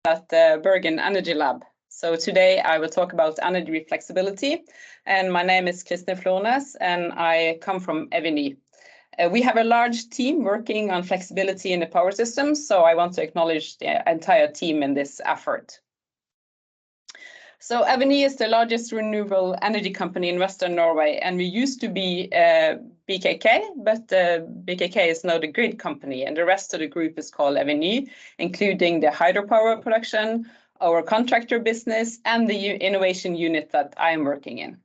at the Bergen Energy Lab. So today I will talk about energy flexibility, and my name is Kristin Flornes and I come from Eviny. We have a large team working on flexibility in the power system, so I want to acknowledge the entire team in this effort. So Eviny is the largest renewable energy company in Western Norway, and we used to be BKK, but BKK is now the grid company, and the rest of the group is called Eviny, including the hydropower production, our contractor business, and the innovation unit that I am working in.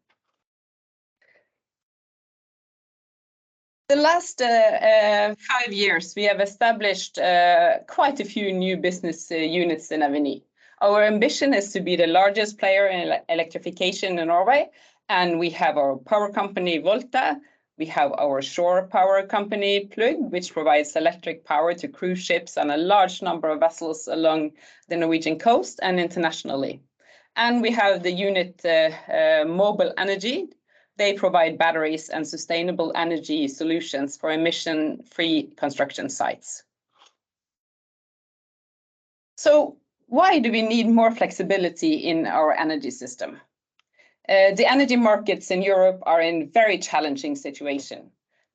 The last 5 years, we have established quite a few new business units in Eviny. Our ambition is to be the largest player in electrification in Norway, and we have our power company Volta, we have our shore power company Plug, which provides electric power to cruise ships and a large number of vessels along the Norwegian coast and internationally. And we have the unit Mobile Energy. They provide batteries and sustainable energy solutions for emission-free construction sites. So why do we need more flexibility in our energy system? The energy markets in Europe are in a very challenging situation,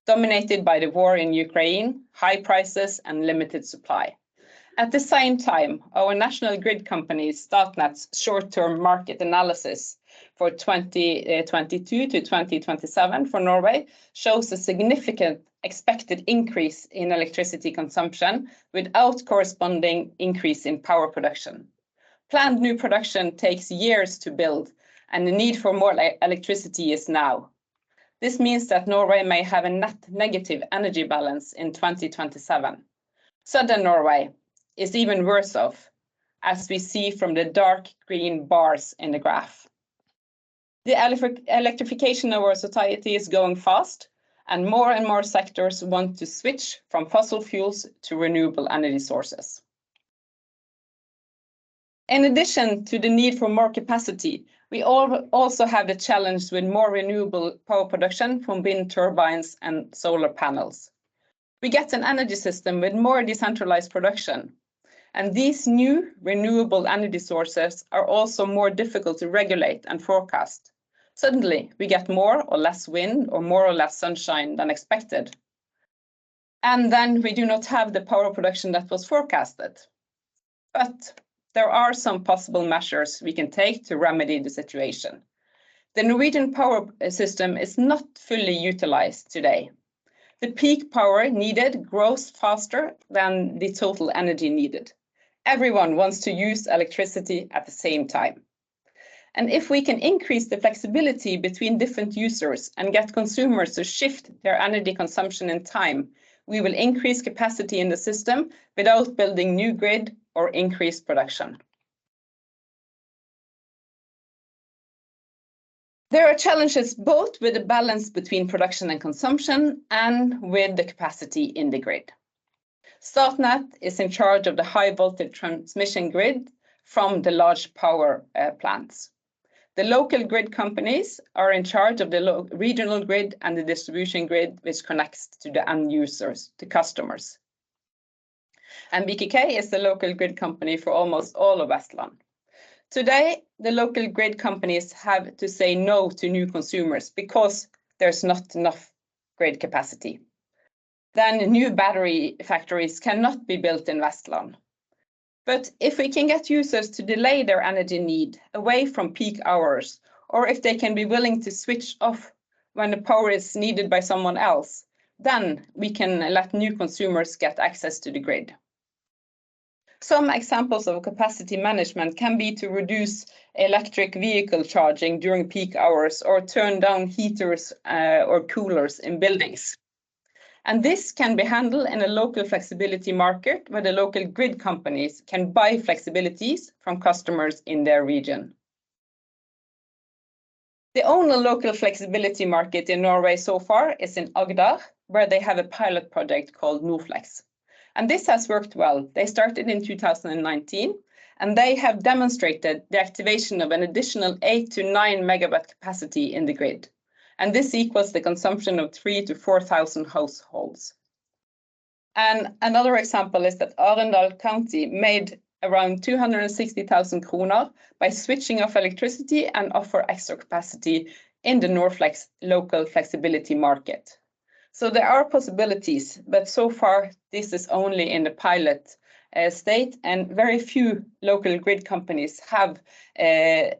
dominated by the war in Ukraine, high prices, and limited supply. At the same time, our national grid company Statnett's short-term market analysis for 2022 to 2027 for Norway shows a significant expected increase in electricity consumption without corresponding increase in power production. Planned new production takes years to build, and the need for more electricity is now. This means that Norway may have a net negative energy balance in 2027. Southern Norway is even worse off, as we see from the dark green bars in the graph. The electrification of our society is going fast, and more sectors want to switch from fossil fuels to renewable energy sources. In addition to the need for more capacity, we also have the challenge with more renewable power production from wind turbines and solar panels. We get an energy system with more decentralized production, and these new renewable energy sources are also more difficult to regulate and forecast. Suddenly, we get more or less wind or more or less sunshine than expected. And then we do not have the power production that was forecasted. But there are some possible measures we can take to remedy the situation. The Norwegian power system is not fully utilized today. The peak power needed grows faster than the total energy needed. Everyone wants to use electricity at the same time. And if we can increase the flexibility between different users and get consumers to shift their energy consumption in time, we will increase capacity in the system without building new grid or increase production. There are challenges both with the balance between production and consumption and with the capacity in the grid. Statnett is in charge of the high voltage transmission grid from the large power plants. The local grid companies are in charge of the regional grid and the distribution grid, which connects to the end users, the customers. And BKK is the local grid company for almost all of Vestland. Today, the local grid companies have to say no to new consumers because there's not enough grid capacity. Then new battery factories cannot be built in Vestland. But if we can get users to delay their energy need away from peak hours, or if they can be willing to switch off when the power is needed by someone else, then we can let new consumers get access to the grid. Some examples of capacity management can be to reduce electric vehicle charging during peak hours or turn down heaters or coolers in buildings. And this can be handled in a local flexibility market where the local grid companies can buy flexibilities from customers in their region. The only local flexibility market in Norway so far is in Agder, where they have a pilot project called Nordflex. And this has worked well. They started in 2019, and they have demonstrated the activation of an additional 8 to 9 megawatt capacity in the grid. And this equals the consumption of 3,000 to 4,000 households. And another example is that Arendal County made around 260,000 kroner by switching off electricity and offer extra capacity in the Norflex local flexibility market. So there are possibilities, but so far this is only in the pilot state, and very few local grid companies have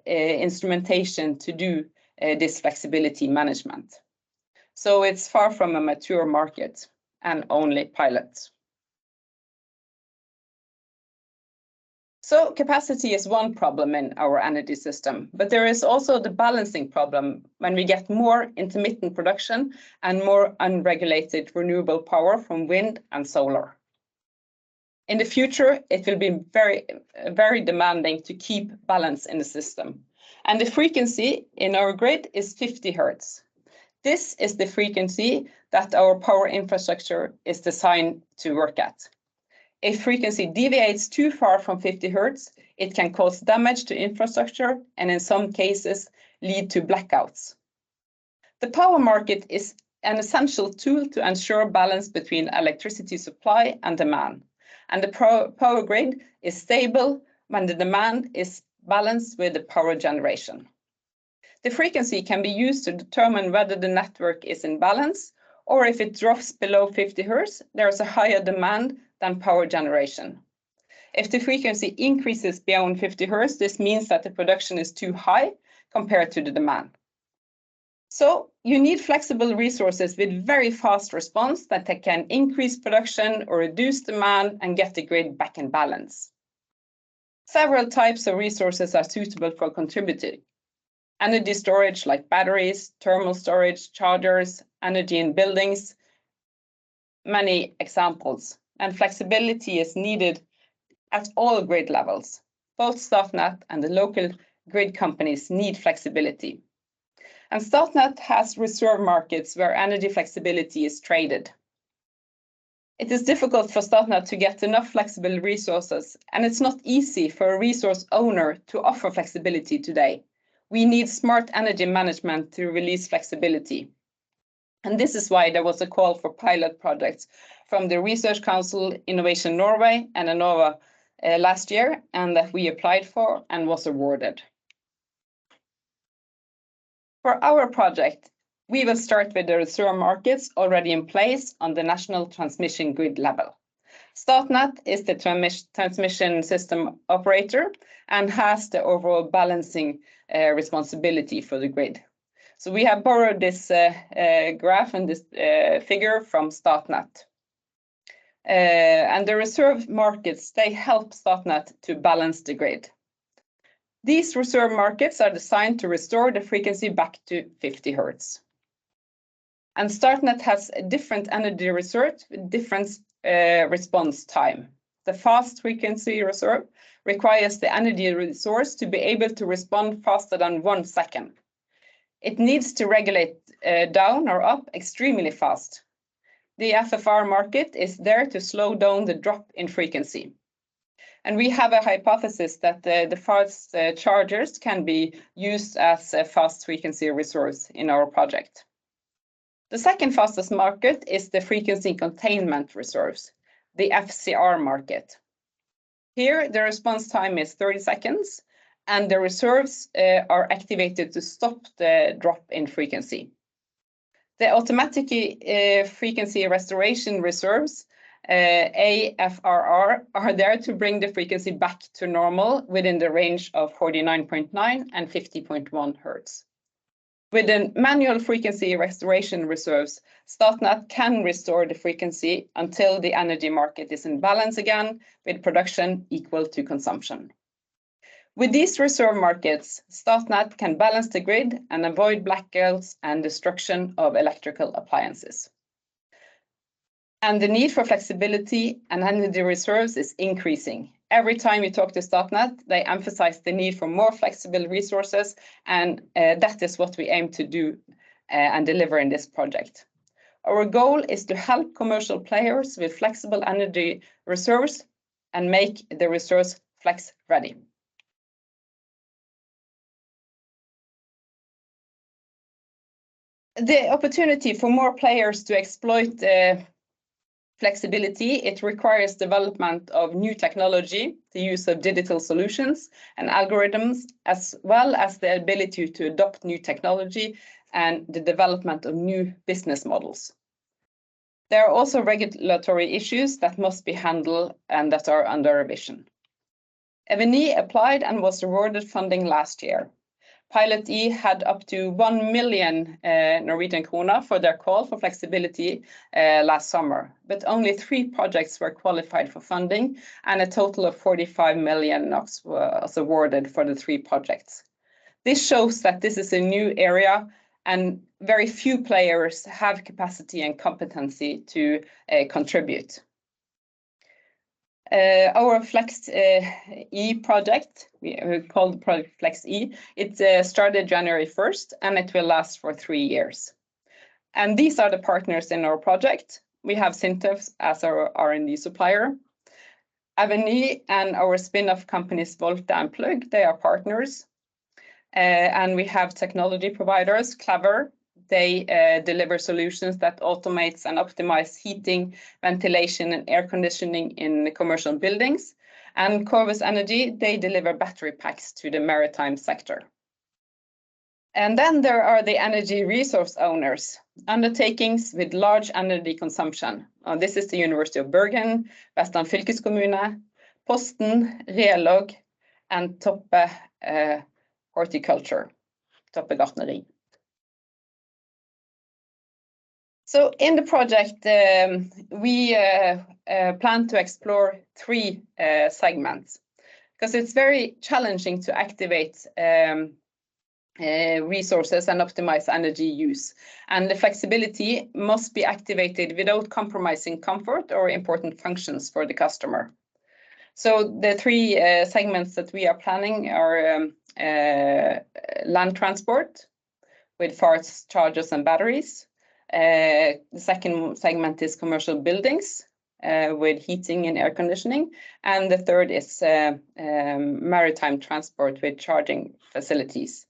instrumentation to do this flexibility management. So it's far from a mature market and only pilots. So capacity is one problem in our energy system, but there is also the balancing problem when we get more intermittent production and more unregulated renewable power from wind and solar. In the future, it will be very demanding to keep balance in the system. And the frequency in our grid is 50 Hz. This is the frequency that our power infrastructure is designed to work at. If frequency deviates too far from 50 Hz, it can cause damage to infrastructure and in some cases lead to blackouts. The power market is an essential tool to ensure balance between electricity supply and demand. And the power grid is stable when the demand is balanced with the power generation. The frequency can be used to determine whether the network is in balance, or if it drops below 50 Hz, there is a higher demand than power generation. If the frequency increases beyond 50 Hz, this means that the production is too high compared to the demand. So you need flexible resources with very fast response that can increase production or reduce demand and get the grid back in balance. Several types of resources are suitable for contributing. Energy storage like batteries, thermal storage, chargers, energy in buildings, many examples. And flexibility is needed at all grid levels. Both Statnett and the local grid companies need flexibility. And Statnett has reserve markets where energy flexibility is traded. It is difficult for Statnett to get enough flexible resources, and it's not easy for a resource owner to offer flexibility today. We need smart energy management to release flexibility. And this is why there was a call for pilot projects from the Research Council, Innovation Norway, and Enova last year, and that we applied for and was awarded. For our project, we will start with the reserve markets already in place on the national transmission grid level. Statnett is the transmission system operator and has the overall balancing responsibility for the grid. So we have borrowed this graph and this figure from Statnett. And the reserve markets, they help Statnett to balance the grid. These reserve markets are designed to restore the frequency back to 50 Hz. And Statnett has a different energy reserve with different response time. The fast frequency reserve requires the energy resource to be able to respond faster than 1 second. It needs to regulate down or up extremely fast. The FFR market is there to slow down the drop in frequency. And we have a hypothesis that the fast chargers can be used as a fast frequency resource in our project. The second fastest market is the frequency containment reserves, the FCR market. Here, the response time is 30 seconds, and the reserves are activated to stop the drop in frequency. The automatic frequency restoration reserves, AFRR, are there to bring the frequency back to normal within the range of 49.9 and 50.1 Hz. With the manual frequency restoration reserves, Statnett can restore the frequency until the energy market is in balance again, with production equal to consumption. With these reserve markets, Statnett can balance the grid and avoid blackouts and destruction of electrical appliances. And the need for flexibility and energy reserves is increasing. Every time you talk to Statnett, they emphasize the need for more flexible resources, and that is what we aim to do and deliver in this project. Our goal is to help commercial players with flexible energy reserves and make the resource flex ready. The opportunity for more players to exploit flexibility, it requires development of new technology, the use of digital solutions and algorithms, as well as the ability to adopt new technology and the development of new business models. There are also regulatory issues that must be handled and that are under revision. Eviny applied and was awarded funding last year. Pilot E had up to 1 million Norwegian kroner for their call for flexibility last summer, but only 3 projects were qualified for funding, and a total of 45 million NOK was awarded for the 3 projects. This shows that this is a new area and very few players have capacity and competency to contribute. Our Flex E project, we call the project Flex E, it started January 1st and it will last for 3 years. And these are the partners in our project. We have Sintef as our R&D supplier. Eviny and our spin-off companies Volta and Plug, they are partners. And we have technology providers, Clever. They deliver solutions that automates and optimize heating, ventilation, and air conditioning in commercial buildings. And Corvus Energy, they deliver battery packs to the maritime sector. And then there are the energy resource owners, undertakings with large energy consumption. This is the University of Bergen, Vestland fylkeskommune, Posten, Relog, and Toppe Horticulture, Toppe Gartneri. So in the project, we plan to explore 3 segments, because it's very challenging to activate resources and optimize energy use. And the flexibility must be activated without compromising comfort or important functions for the customer. So the 3 segments that we are planning are land transport with fast chargers and batteries. The second segment is commercial buildings with heating and air conditioning. And the third is maritime transport with charging facilities.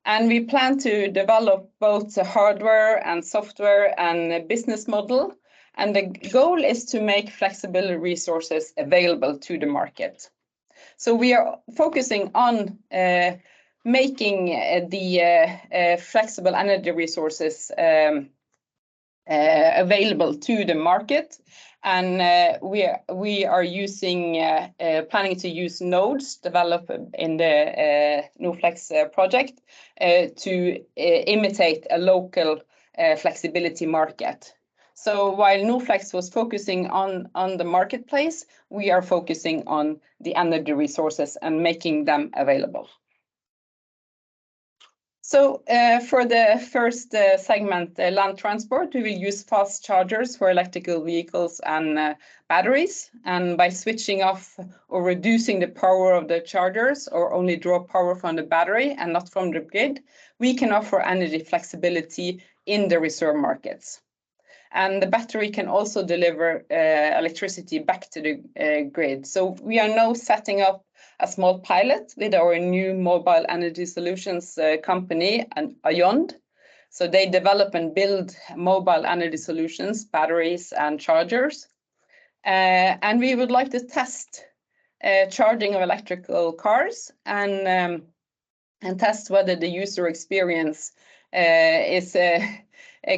And we plan to develop both the hardware and software and business model. And the goal is to make flexible resources available to the market. So we are focusing on making the flexible energy resources available to the market, and we are using planning to use nodes developed in the NoFlex project to imitate a local flexibility market. So while NoFlex was focusing on the marketplace, we are focusing on the energy resources and making them available. So for the first segment, land transport, we will use fast chargers for electrical vehicles and batteries. And by switching off or reducing the power of the chargers or only draw power from the battery and not from the grid, we can offer energy flexibility in the reserve markets. And the battery can also deliver electricity back to the grid. So we are now setting up a small pilot with our new mobile energy solutions company, Ayond. So they develop and build mobile energy solutions, batteries and chargers. And we would like to test charging of electrical cars and test whether the user experience is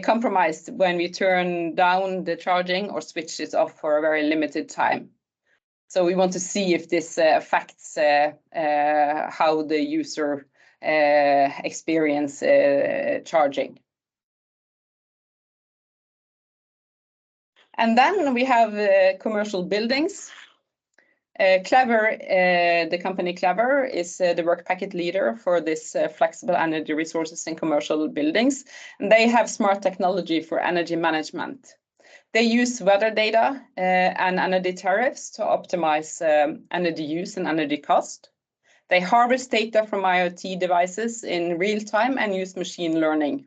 compromised when we turn down the charging or switch it off for a very limited time. So we want to see if this affects how the user experience charging. And then we have commercial buildings. Clever, the company Clever is the work packet leader for this flexible energy resources in commercial buildings. And they have smart technology for energy management. They use weather data and energy tariffs to optimize energy use and energy cost. They harvest data from IoT devices in real time and use machine learning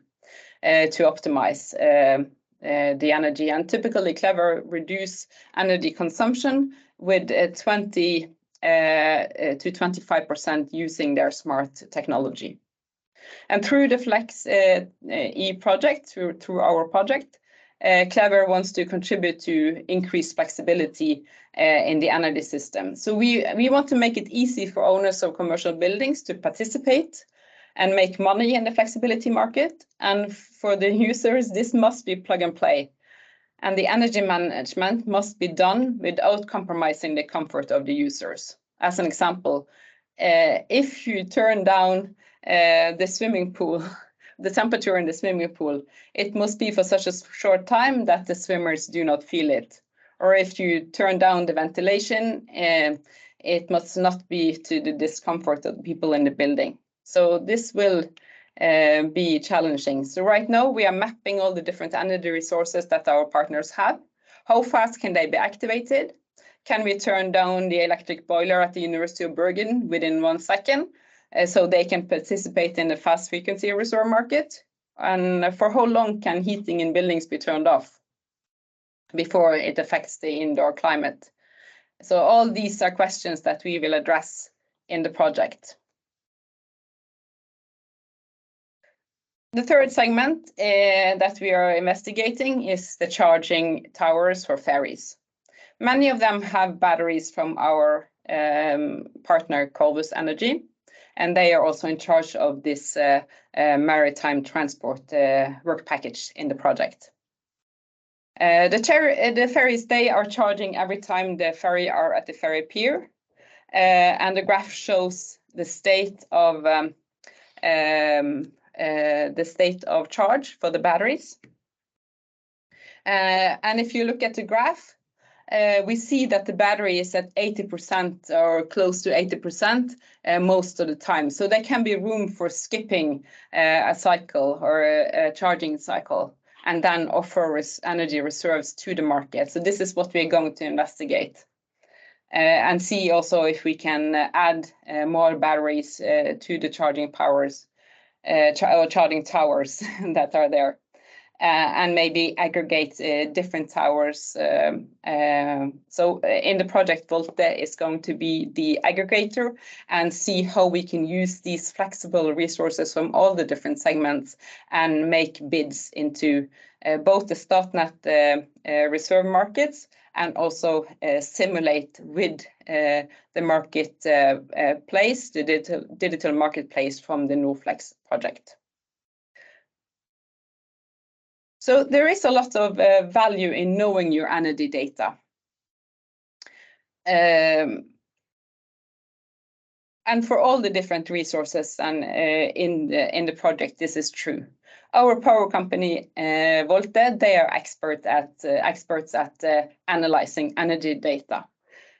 to optimize the energy. And typically, Clever reduce energy consumption with 20 to 25% using their smart technology. And through the Flex E project, through our project, Clever wants to contribute to increased flexibility in the energy system. So we want to make it easy for owners of commercial buildings to participate and make money in the flexibility market. And for the users, this must be plug and play. And the energy management must be done without compromising the comfort of the users. As an example, if you turn down the swimming pool, the temperature in the swimming pool, it must be for such a short time that the swimmers do not feel it. Or if you turn down the ventilation, it must not be to the discomfort of the people in the building. So this will be challenging. So right now we are mapping all the different energy resources that our partners have. How fast can they be activated? Can we turn down the electric boiler at the University of Bergen within 1 second so they can participate in the fast frequency reserve market? And for how long can heating in buildings be turned off before it affects the indoor climate? So all these are questions that we will address in the project. The third segment that we are investigating is the charging towers for ferries. Many of them have batteries from our partner Corvus Energy, and they are also in charge of this maritime transport work package in the project. The ferries, they are charging every time the ferry are at the ferry pier, and the graph shows the state of charge for the batteries. And if you look at the graph, we see that the battery is at 80% or close to 80% most of the time. So there can be room for skipping a cycle or a charging cycle and then offer energy reserves to the market. So this is what we're going to investigate and see also if we can add more batteries to the charging powers or charging towers that are there. And maybe aggregate different towers. So in the project, Volte is going to be the aggregator and see how we can use these flexible resources from all the different segments and make bids into both the Statnett reserve markets and also simulate with the marketplace, the digital marketplace from the Nordflex project. So there is a lot of value in knowing your energy data. And for all the different resources and in the project, this is true. Our power company, Volte, they are experts at analyzing energy data.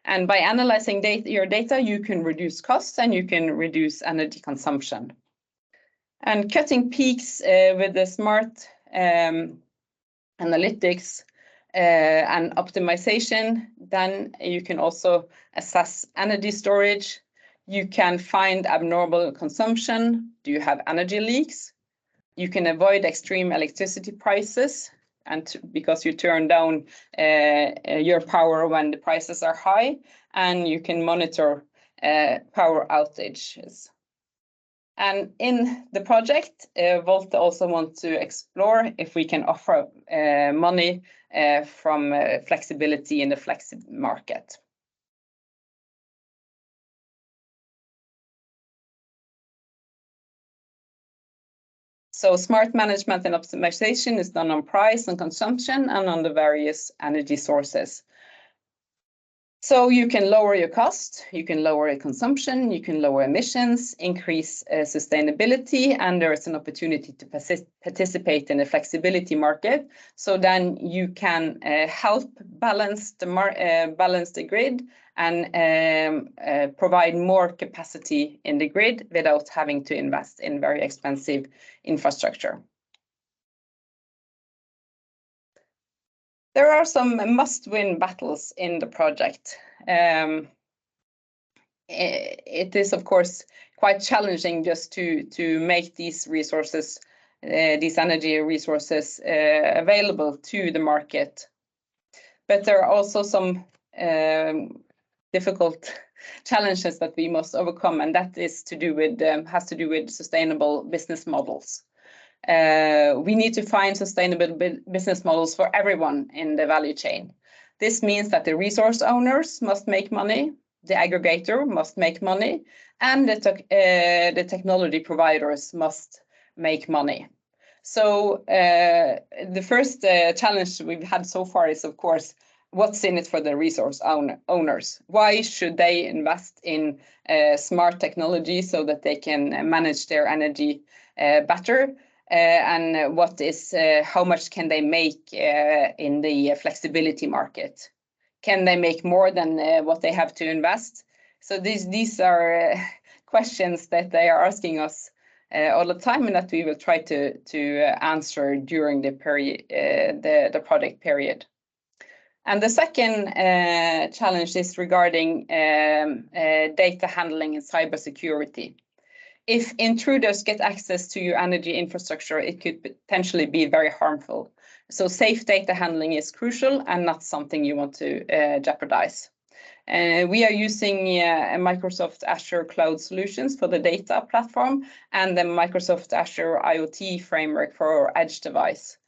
And by analyzing your data, you can reduce costs and you can reduce energy consumption. And cutting peaks with the smart analytics and optimization, then you can also assess energy storage. You can find abnormal consumption. Do you have energy leaks? You can avoid extreme electricity prices and because you turn down your power when the prices are high, and you can monitor power outages. And in the project, Volte also wants to explore if we can offer money from flexibility in the flexi market. So smart management and optimization is done on price and consumption and on the various energy sources. So you can lower your cost, you can lower your consumption, you can lower emissions, increase sustainability, and there is an opportunity to participate in the flexibility market. So then you can help balance the grid and provide more capacity in the grid without having to invest in very expensive infrastructure. There are some must-win battles in the project. It is, of course, quite challenging just to make these resources, these energy resources, available to the market. But there are also some difficult challenges that we must overcome, and that is to do with has to do with sustainable business models. We need to find sustainable business models for everyone in the value chain. This means that the resource owners must make money, the aggregator must make money, and the technology providers must make money. So the first challenge we've had so far is, of course, what's in it for the resource owners? Why should they invest in smart technology so that they can manage their energy better? And what is how much can they make in the flexibility market? Can they make more than what they have to invest? So these are questions that they are asking us all the time, and that we will try to answer during the period, the project period. And the second challenge is regarding data handling and cybersecurity. If intruders get access to your energy infrastructure, it could potentially be very harmful. So safe data handling is crucial and not something you want to jeopardize. We are using Microsoft Azure Cloud Solutions for the data platform and the Microsoft Azure IoT framework for our edge device.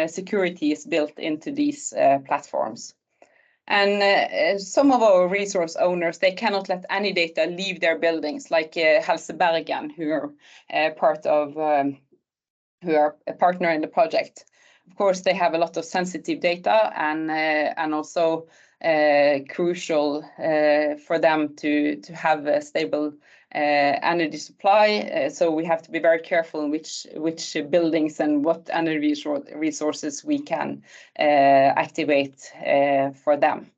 Security is built into these platforms. And some of our resource owners, they cannot let any data leave their buildings, like Helse Bergen, who are a partner in the project. Of course, they have a lot of sensitive data, and also crucial for them to have a stable energy supply. So we have to be very careful in which buildings and what energy resources we can activate for them.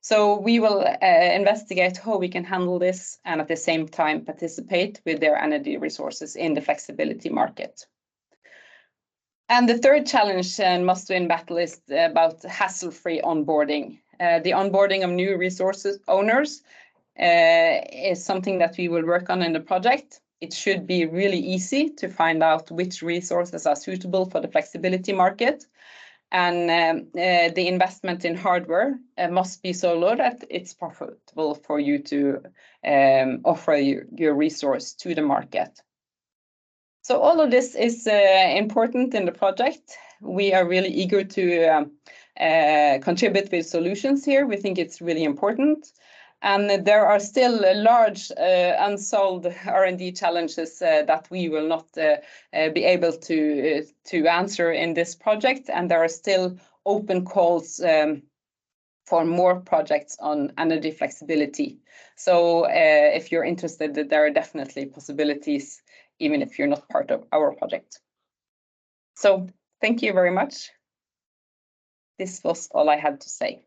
So we will investigate how we can handle this and at the same time participate with their energy resources in the flexibility market. And the third challenge and must-win battle is about hassle-free onboarding. The onboarding of new resources owners is something that we will work on in the project. It should be really easy to find out which resources are suitable for the flexibility market. And the investment in hardware must be so low that it's profitable for you to offer your resource to the market. So all of this is important in the project. We are really eager to contribute with solutions here. We think it's really important. And there are still large unsolved R&D challenges that we will not be able to answer in this project. And there are still open calls for more projects on energy flexibility. So if you're interested, there are definitely possibilities, even if you're not part of our project. So thank you very much. This was all I had to say.